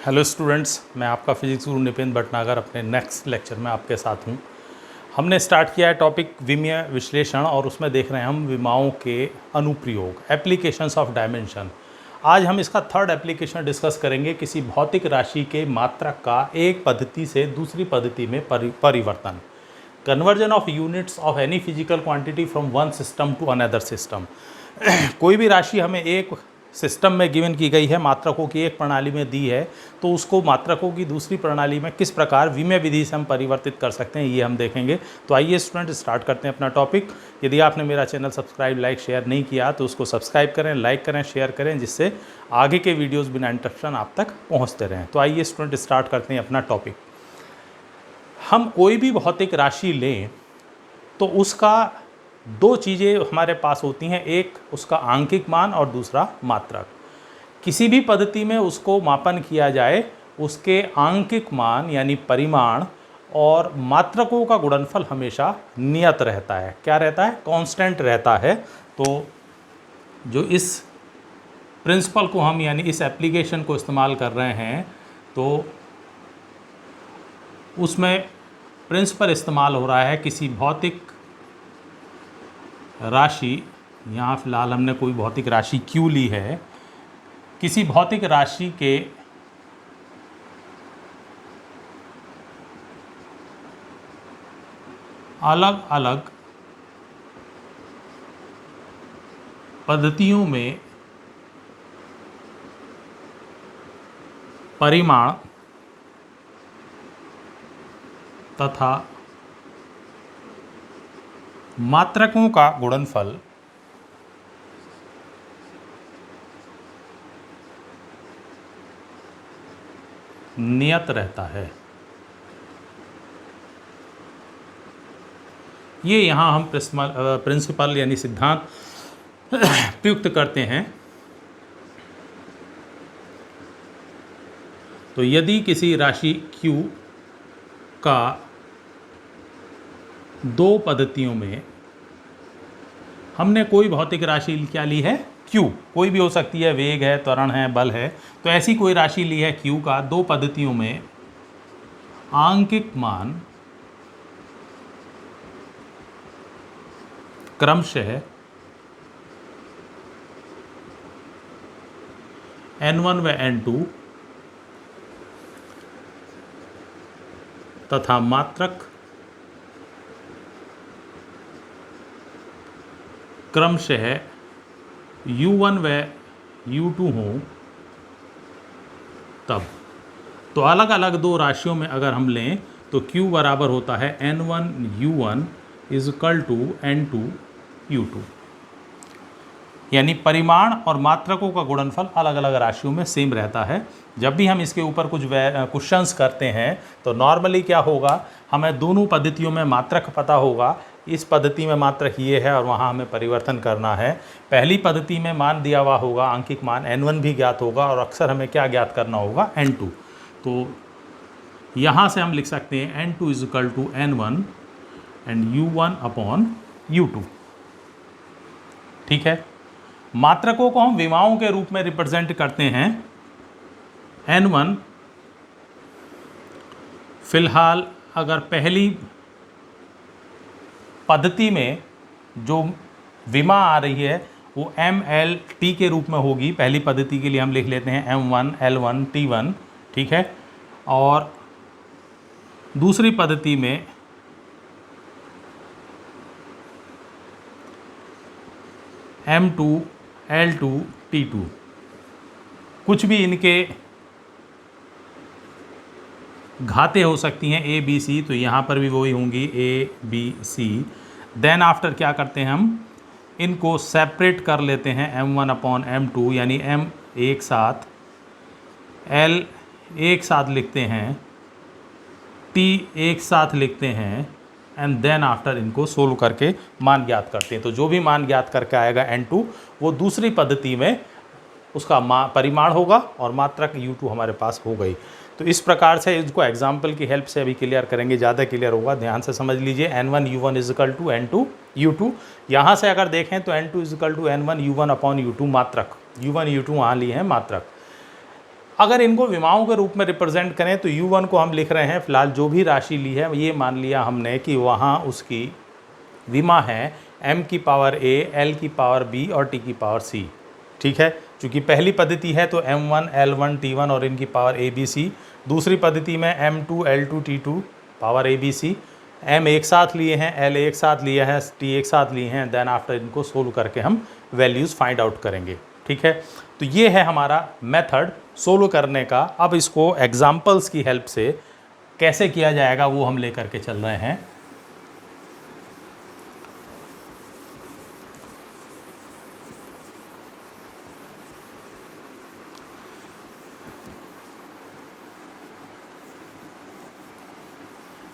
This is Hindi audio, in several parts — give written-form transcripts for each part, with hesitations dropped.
हेलो स्टूडेंट्स, मैं आपका फिजिक्स गुरु नितिन भटनागर अपने नेक्स्ट लेक्चर में आपके साथ हूँ। हमने स्टार्ट किया है टॉपिक विमीय विश्लेषण और उसमें देख रहे हैं हम विमाओं के अनुप्रयोग, एप्लीकेशंस ऑफ डायमेंशन। आज हम इसका थर्ड एप्लीकेशन डिस्कस करेंगे, किसी भौतिक राशि के मात्रक का एक पद्धति से दूसरी पद्धति में परिवर्तन, conversion of units of any physical quantity from one system to another system. कोई भी राशि हमें एक सिस्टम में गिवन की गई है, मात्रकों की एक प्रणाली में दी है, तो उसको मात्रकों की दूसरी प्रणाली में किस प्रकार विमीय विधि से हम परिवर्तित कर सकते हैं, ये हम देखेंगे। तो आइए स्टूडेंट स्टार्ट करते हैं अपना टॉपिक। यदि आपने मेरा चैनल सब्सक्राइब, लाइक, शेयर नहीं किया तो उसको सब्सक्राइब करें, लाइक करें, शेयर करें, जिससे आगे के वीडियोज़ बिना इंटरप्शन आप तक पहुँचते रहें। तो आइए स्टूडेंट स्टार्ट करते हैं अपना टॉपिक। हम कोई भी भौतिक राशि लें तो उसका दो चीज़ें हमारे पास होती हैं, एक उसका आंकिक मान और दूसरा मात्रक। किसी भी पद्धति में उसको मापन किया जाए, उसके आंकिक मान यानी परिमाण और मात्रकों का गुणनफल हमेशा नियत रहता है। क्या रहता है? कांस्टेंट रहता है। तो जो इस प्रिंसिपल को हम यानी इस एप्लीकेशन को इस्तेमाल कर रहे हैं, तो उसमें प्रिंसिपल इस्तेमाल हो रहा है किसी भौतिक राशि, यहाँ फ़िलहाल हमने कोई भौतिक राशि Q ली है, किसी भौतिक राशि के अलग अलग पद्धतियों में परिमाण तथा मात्रकों का गुणनफल नियत रहता है। ये यहाँ हम प्रिंसिपल यानी सिद्धांत प्रयुक्त करते हैं। तो यदि किसी राशि Q का दो पद्धतियों में, हमने कोई भौतिक राशि क्या ली है? Q, कोई भी हो सकती है, वेग है, त्वरण है, बल है, तो ऐसी कोई राशि ली है Q का दो पद्धतियों में आंकिक मान क्रमशः N1 व N2 तथा मात्रक क्रमशः U1 व U2 हों, तब तो अलग अलग दो राशियों में अगर हम लें तो Q बराबर होता है N1 U1 is equal to N2 U2, यानी परिमाण और मात्रकों का गुणनफल अलग अलग राशियों में सेम रहता है। जब भी हम इसके ऊपर कुछ क्वेश्चंस करते हैं तो नॉर्मली क्या होगा, हमें दोनों पद्धतियों में मात्रक पता होगा, इस पद्धति में मात्रक ये है और वहाँ हमें परिवर्तन करना है। पहली पद्धति में मान दिया हुआ होगा, आंकिक मान N1 भी ज्ञात होगा और अक्सर हमें क्या ज्ञात करना होगा? N2। तो यहाँ से हम लिख सकते हैं N2 is equal to N1 and U1 upon U2। ठीक है। मात्रकों को हम विमाओं के रूप में रिप्रेजेंट करते हैं। N1 फिलहाल अगर पहली पद्धति में जो विमा आ रही है वो MLT के रूप में होगी। पहली पद्धति के लिए हम लिख लेते हैं M1 L1 T1, ठीक है। और दूसरी पद्धति में M2 L2 T2। कुछ भी इनके घातें हो सकती हैं A B C, तो यहाँ पर भी वही होंगी A B C। Then after क्या करते हैं, हम इनको सेपरेट कर लेते हैं M1 अपॉन M2, यानी M एक साथ, L एक साथ लिखते हैं, T एक साथ लिखते हैं, एंड देन आफ्टर इनको सोल्व करके मान ज्ञात करते हैं। तो जो भी मान ज्ञात करके आएगा N2, वो दूसरी पद्धति में उसका परिमाण होगा और मात्रक U2 हमारे पास हो गई। तो इस प्रकार से इसको एग्जाम्पल की हेल्प से अभी क्लियर करेंगे, ज़्यादा क्लियर होगा। ध्यान से समझ लीजिए। N1 U1 is equal to N2 U2। यहाँ से अगर देखें तो N2 is equal to N1 U1 upon U2 मात्रक, U1 U2 वहाँ लिए हैं मात्रक। अगर इनको विमाओं के रूप में रिप्रेजेंट करें तो u1 को हम लिख रहे हैं, फिलहाल जो भी राशि ली है ये मान लिया हमने कि वहाँ उसकी विमा है m की पावर a, l की पावर b और t की पावर c। ठीक है, चूँकि पहली पद्धति है तो m1 l1 t1 और इनकी पावर a b c, दूसरी पद्धति में m2 l2 t2 power a b c, m एक साथ लिए हैं, l एक साथ लिया है, t एक साथ लिए हैं, देन आफ्टर इनको सोल्व करके हम वैल्यूज़ फाइंड आउट करेंगे। ठीक है, तो ये है हमारा मेथड सोल्व करने का। अब इसको एग्जाम्पल्स की हेल्प से कैसे किया जाएगा वो हम लेकर के चल रहे हैं।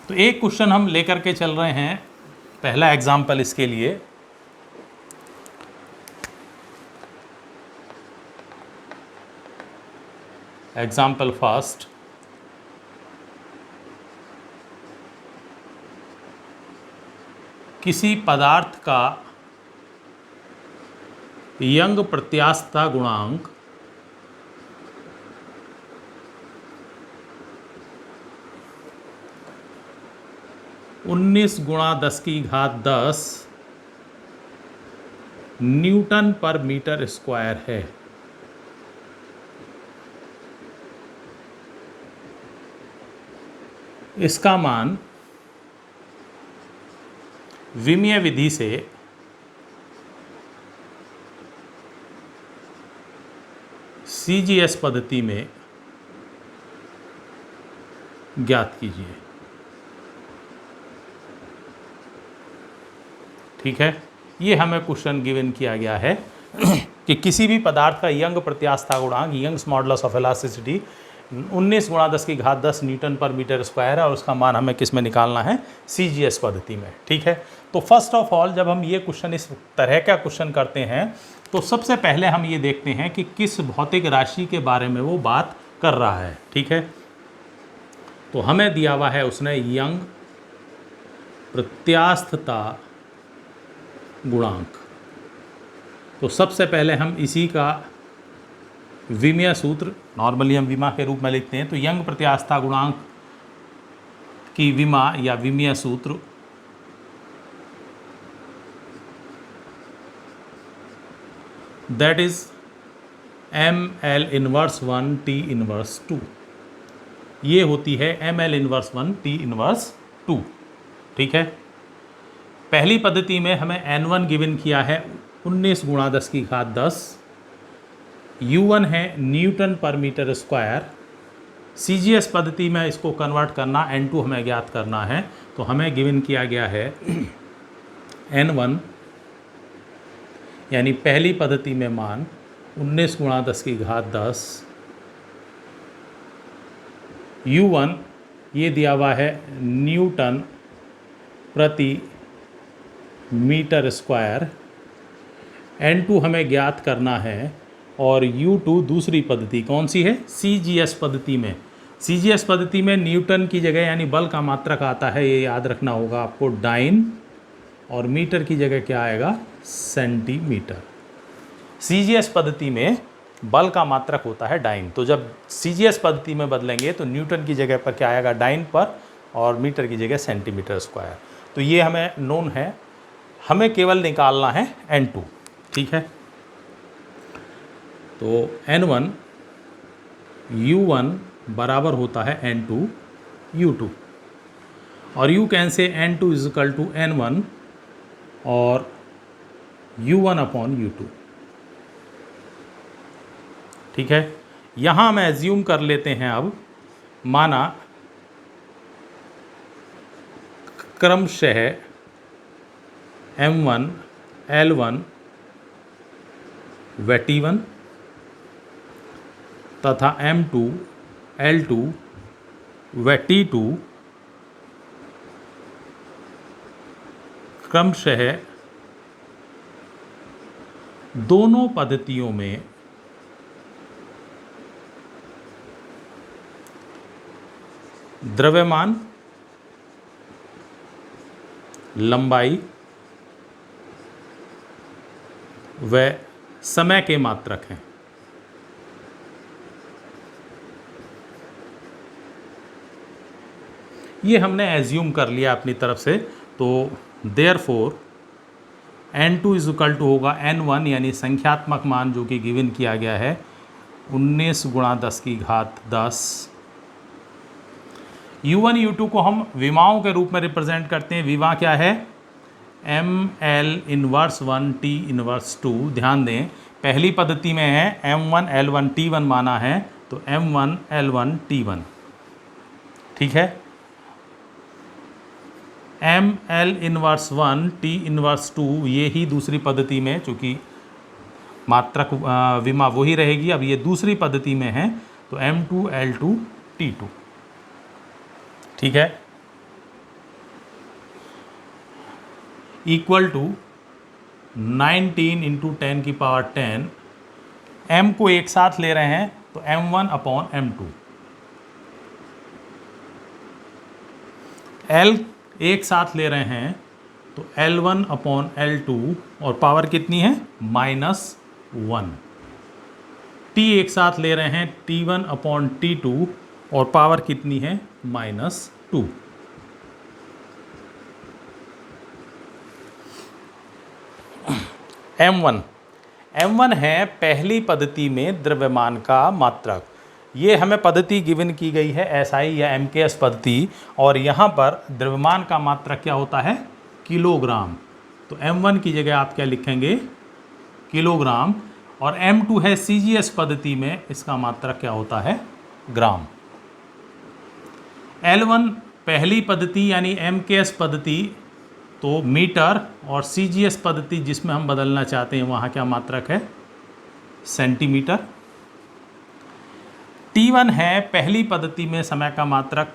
तो एक क्वेश्चन हम लेकर के चल रहे हैं, पहला एग्जाम्पल इसके लिए। एग्जाम्पल फर्स्ट, किसी पदार्थ का यंग प्रत्यास्थता गुणांक 19 गुणा 10 की घात 10 न्यूटन पर मीटर स्क्वायर है। इसका मान विमीय विधि से CGS पद्धति में ज्ञात कीजिए। ठीक है, ये हमें क्वेश्चन गिवन किया गया है कि किसी भी पदार्थ का यंग प्रत्यास्थता गुणांक, यंग्स मॉडुलस ऑफ इलास्टिसिटी 19 गुणा 10 की घात 10 न्यूटन पर मीटर स्क्वायर है और उसका मान हमें किस में निकालना है, CGS पद्धति में। ठीक है, तो फर्स्ट ऑफ ऑल जब हम ये क्वेश्चन इस तरह का क्वेश्चन करते हैं तो सबसे पहले हम ये देखते हैं कि किस भौतिक राशि के बारे में वो बात कर रहा है। ठीक है, तो हमें दिया हुआ है उसने यंग प्रत्यास्थता गुणांक। तो सबसे पहले हम इसी का विमीय सूत्र, नॉर्मली हम विमा के रूप में लिखते हैं, तो यंग प्रत्यास्थता गुणांक की विमा या विमीय सूत्र that is ml inverse 1 t inverse 2। ये होती है ml इनवर्स 1 t इनवर्स 2। ठीक है, पहली पद्धति में हमें n1 गिवन किया है 19 गुणा 10 की घात 10, u1 है न्यूटन पर मीटर स्क्वायर। CGS पद्धति में इसको कन्वर्ट करना, n2 हमें ज्ञात करना है, तो हमें गिवन किया गया है n1 यानी पहली पद्धति में मान 19 गुणा 10 की घात 10, u1 ये दिया हुआ है न्यूटन प्रति मीटर स्क्वायर, n2 हमें ज्ञात करना है, और u2 दूसरी पद्धति कौन सी है, CGS पद्धति में। CGS पद्धति में न्यूटन की जगह यानी बल का मात्रक आता है, ये याद रखना होगा आपको, डाइन, और मीटर की जगह क्या आएगा, सेंटीमीटर। CGS पद्धति में बल का मात्रक होता है डाइन, तो जब CGS पद्धति में बदलेंगे तो न्यूटन की जगह पर क्या आएगा, डाइन पर, और मीटर की जगह सेंटीमीटर स्क्वायर। तो ये हमें नोन है, हमें केवल निकालना है n2। ठीक है, तो n1 u1 बराबर होता है n2 u2, और u can say n2 is equal to n1 और u1 अपॉन u2। ठीक है, यहाँ हम एज्यूम कर लेते हैं, अब माना क्रमशः m1 l1 व t1 तथा m2 l2 व t2 क्रमशः दोनों पद्धतियों में द्रव्यमान, लंबाई व समय के मात्रक हैं। ये हमने एज्यूम कर लिया अपनी तरफ से। तो therefore n2 is equal to होगा n1, यानी संख्यात्मक मान जो कि गिवन किया गया है 19 गुणा 10 की घात 10। u1 u2 को हम विमाओं के रूप में रिप्रेजेंट करते हैं। विमा क्या है? ml inverse 1 t inverse 2। ध्यान दें पहली पद्धति में है m1 l1 t1 माना है, तो m1 l1 t1, ठीक है। ml इनवर्स 1 t इनवर्स 2 ये ही दूसरी पद्धति में, चूँकि मात्रक विमा वही रहेगी, अब ये दूसरी पद्धति में है, तो m2 l2 t2, ठीक है, इक्वल टू 19 इंटू 10 की पावर 10। m को एक साथ ले रहे हैं तो m1 अपॉन m2, l एक साथ ले रहे हैं तो l1 अपॉन l2, और पावर कितनी है? -1। t एक साथ ले रहे हैं t1 अपॉन t2, और पावर कितनी है? -2। m1 है पहली पद्धति में द्रव्यमान का मात्रक। ये हमें पद्धति गिवन की गई है SI या MKS पद्धति, और यहाँ पर द्रव्यमान का मात्रक क्या होता है? किलोग्राम। तो m1 की जगह आप क्या लिखेंगे? किलोग्राम। और m2 है CGS पद्धति में, इसका मात्रक क्या होता है? ग्राम। L1 पहली पद्धति यानी MKS पद्धति तो मीटर, और CGS पद्धति जिसमें हम बदलना चाहते हैं वहाँ क्या मात्रक है? सेंटीमीटर। T1 है पहली पद्धति में समय का मात्रक,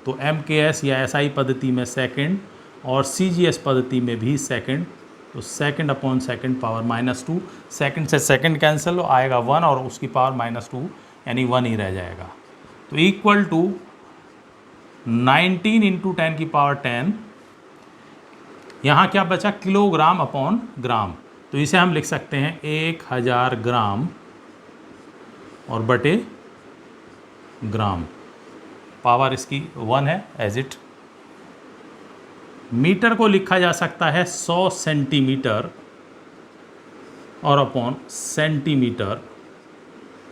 तो MKS या SI पद्धति में सेकंड, और CGS पद्धति में भी सेकंड, तो second upon second power -2। Second से सेकंड कैंसिल आएगा 1, और उसकी पावर -2 यानी 1 ही रह जाएगा। तो इक्वल टू 19 इंटू 10 की पावर 10। यहाँ क्या बचा? Kilogram upon gram. तो इसे हम लिख सकते हैं 1000 ग्राम और बटे ग्राम। पावर इसकी 1 है एज इट। मीटर को लिखा जा सकता है 100 सेंटीमीटर और अपॉन सेंटीमीटर।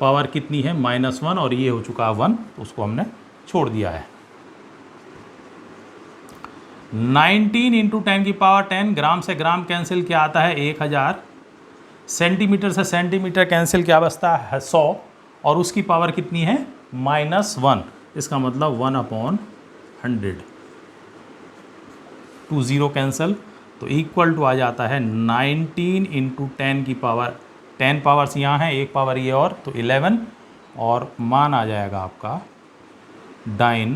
पावर कितनी है? -1, और ये हो चुका 1, तो उसको हमने छोड़ दिया है। 19 इंटू 10 की पावर 10, ग्राम से ग्राम कैंसिल क्या आता है? 1000। सेंटीमीटर से सेंटीमीटर कैंसिल क्या बचता है? 100, और उसकी पावर कितनी है? -1। इसका मतलब 1 अपॉन 100। 2 0 कैंसिल, तो इक्वल टू आ जाता है 19 इंटू 10 की पावर 10 पावर्स यहाँ है, एक पावर ये और, तो 11, और मान आ जाएगा आपका डाइन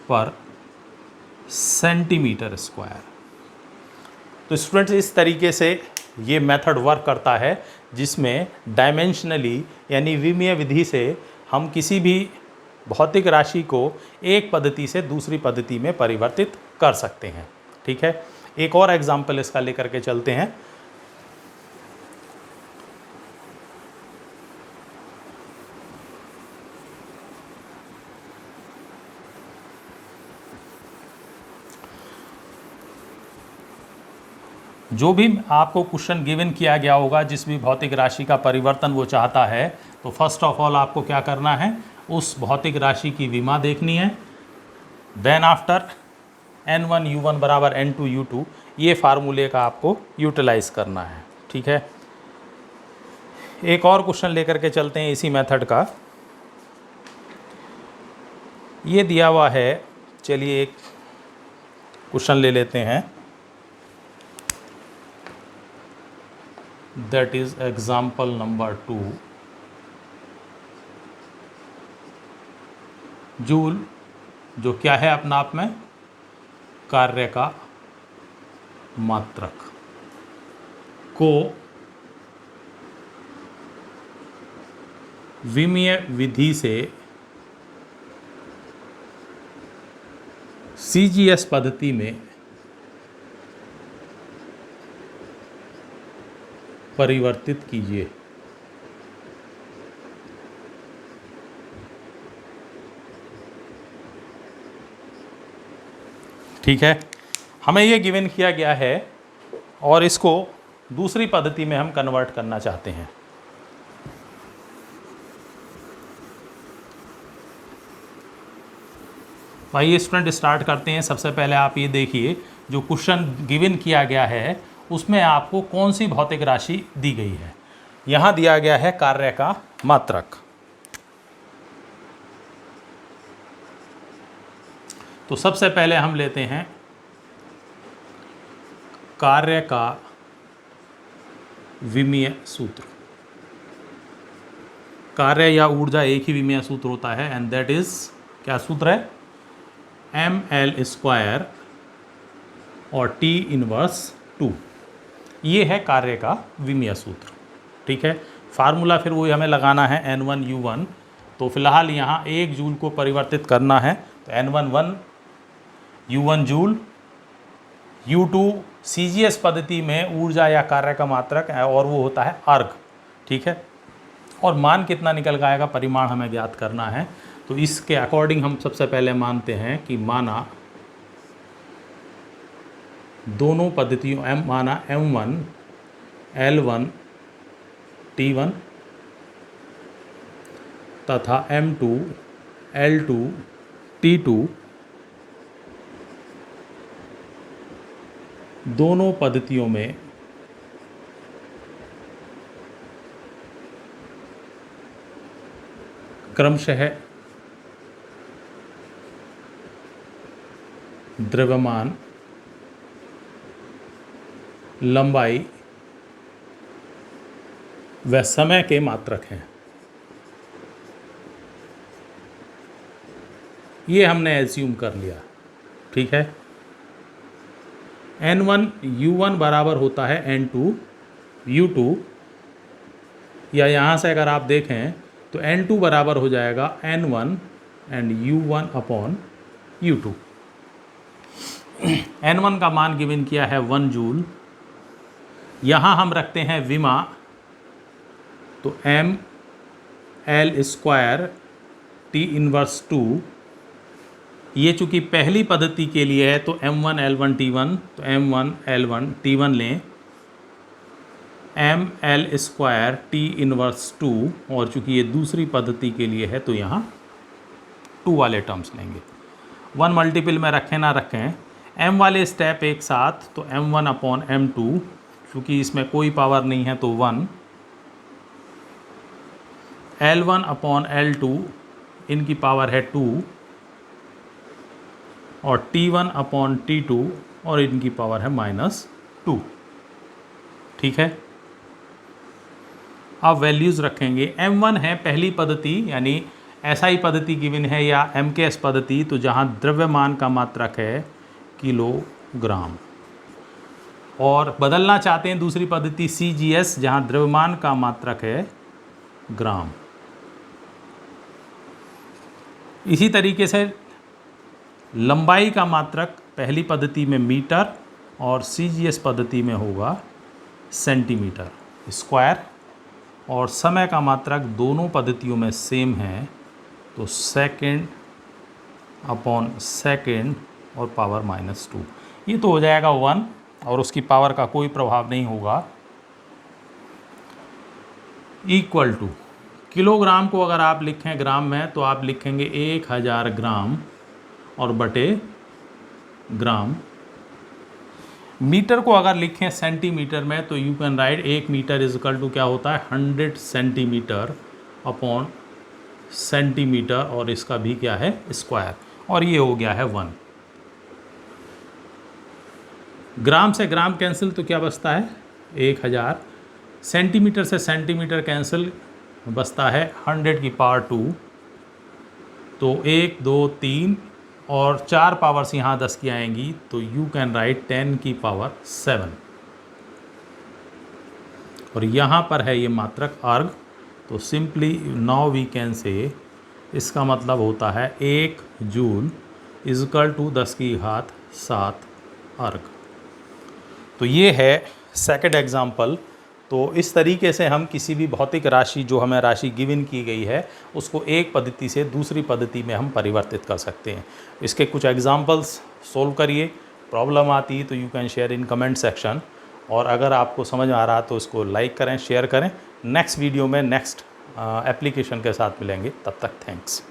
पर सेंटीमीटर स्क्वायर। तो स्टूडेंट्स इस तरीके से ये मेथड वर्क करता है, जिसमें डायमेंशनली यानी विमीय विधि से हम किसी भी भौतिक राशि को एक पद्धति से दूसरी पद्धति में परिवर्तित कर सकते हैं। ठीक है, एक और एग्जाम्पल इसका लेकर के चलते हैं। जो भी आपको क्वेश्चन गिवन किया गया होगा, जिस भी भौतिक राशि का परिवर्तन वो चाहता है, तो फर्स्ट ऑफ ऑल आपको क्या करना है? उस भौतिक राशि की विमा देखनी है। देन आफ्टर n1 u1 बराबर n2 u2, ये फार्मूले का आपको यूटिलाइज करना है। ठीक है, एक और क्वेश्चन लेकर के चलते हैं इसी मेथड का। ये दिया हुआ है, चलिए एक क्वेश्चन ले लेते हैं। That is example number 2। Joule जो क्या है अपना आप में? कार्य का मात्रक को विमीय विधि से CGS पद्धति में परिवर्तित कीजिए। ठीक है, हमें ये गिवन किया गया है और इसको दूसरी पद्धति में हम कन्वर्ट करना चाहते हैं। भाई स्टूडेंट स्टार्ट करते हैं। सबसे पहले आप ये देखिए, जो क्वेश्चन गिवन किया गया है उसमें आपको कौन सी भौतिक राशि दी गई है। यहाँ दिया गया है कार्य का मात्रक। तो सबसे पहले हम लेते हैं कार्य का विमीय सूत्र। कार्य या ऊर्जा एक ही विमीय सूत्र होता है एंड दैट इज, क्या सूत्र है, ml² और T इनवर्स 2। ये है कार्य का विमीय सूत्र। ठीक है, फार्मूला फिर वही हमें लगाना है N1 U1। तो फिलहाल यहाँ 1 जूल को परिवर्तित करना है, तो N1 1, U1 joule, U2 CGS पद्धति में ऊर्जा या कार्य का मात्रक है और वो होता है अर्घ। ठीक है, और मान कितना निकल के आएगा, परिमाण हमें ज्ञात करना है। तो इसके अकॉर्डिंग हम सबसे पहले मानते हैं कि माना दोनों पद्धतियों माना M1 L1 T1 तथा M2 L2 T2 दोनों पद्धतियों में क्रमशः द्रव्यमान, लंबाई व समय के मात्रक हैं। ये हमने एज्यूम कर लिया। ठीक है, N1 U1 बराबर होता है N2 U2, या यहाँ से अगर आप देखें तो N2 बराबर हो जाएगा N1 and U1 upon U2। N1 का मान गिवन किया है 1 जूल। यहाँ हम रखते हैं विमा, तो ml² T इनवर्स 2। ये चूँकि पहली पद्धति के लिए है तो M1 L1 T1, तो M1 L1 T1 लें, ml² T इनवर्स 2, और चूँकि ये दूसरी पद्धति के लिए है तो यहाँ 2 वाले टर्म्स लेंगे। 1 मल्टीपल में रखें ना रखें, m वाले स्टेप एक साथ, तो M1 अपॉन M2, चूँकि इसमें कोई पावर नहीं है तो 1, L1 अपॉन L2 इनकी पावर है 2, और T1 अपॉन T2 और इनकी पावर है -2। ठीक है, अब वैल्यूज़ रखेंगे। M1 है पहली पद्धति यानी SI पद्धति गिवन है या MKS पद्धति, तो जहाँ द्रव्यमान का मात्रक है किलोग्राम, और बदलना चाहते हैं दूसरी पद्धति CGS जहाँ द्रव्यमान का मात्रक है ग्राम। इसी तरीके से लंबाई का मात्रक पहली पद्धति में मीटर और CGS पद्धति में होगा सेंटीमीटर स्क्वायर, और समय का मात्रक दोनों पद्धतियों में सेम है, तो सेकंड अपॉन सेकंड और पावर -2। ये तो हो जाएगा 1 और उसकी पावर का कोई प्रभाव नहीं होगा। इक्वल टू, किलोग्राम को अगर आप लिखें ग्राम में तो आप लिखेंगे 1000 ग्राम और बटे ग्राम। मीटर को अगर लिखें सेंटीमीटर में तो you can write 1 metre is equal to क्या होता है 100 सेंटीमीटर अपॉन सेंटीमीटर, और इसका भी क्या है स्क्वायर, और ये हो गया है 1। ग्राम से ग्राम कैंसिल तो क्या बचता है 1000, सेंटीमीटर से सेंटीमीटर कैंसिल बचता है 100 की पावर 2, तो 1 2 3 और 4 पावर्स यहाँ 10 की आएंगी, तो यू कैन राइट 10 की पावर 7, और यहाँ पर है ये मात्रक अर्घ, तो simply now we can say, इसका मतलब होता है 1 जूल इज इक्वल टू 10⁻7 अर्घ। तो ये है सेकंड एग्जाम्पल। तो इस तरीके से हम किसी भी भौतिक राशि जो हमें राशि गिवन की गई है उसको एक पद्धति से दूसरी पद्धति में हम परिवर्तित कर सकते हैं। इसके कुछ एग्जांपल्स सोल्व करिए, प्रॉब्लम आती है तो you can share in comment section, और अगर आपको समझ आ रहा तो इसको लाइक करें, शेयर करें। नेक्स्ट वीडियो में नेक्स्ट एप्लीकेशन के साथ मिलेंगे, तब तक थैंक्स।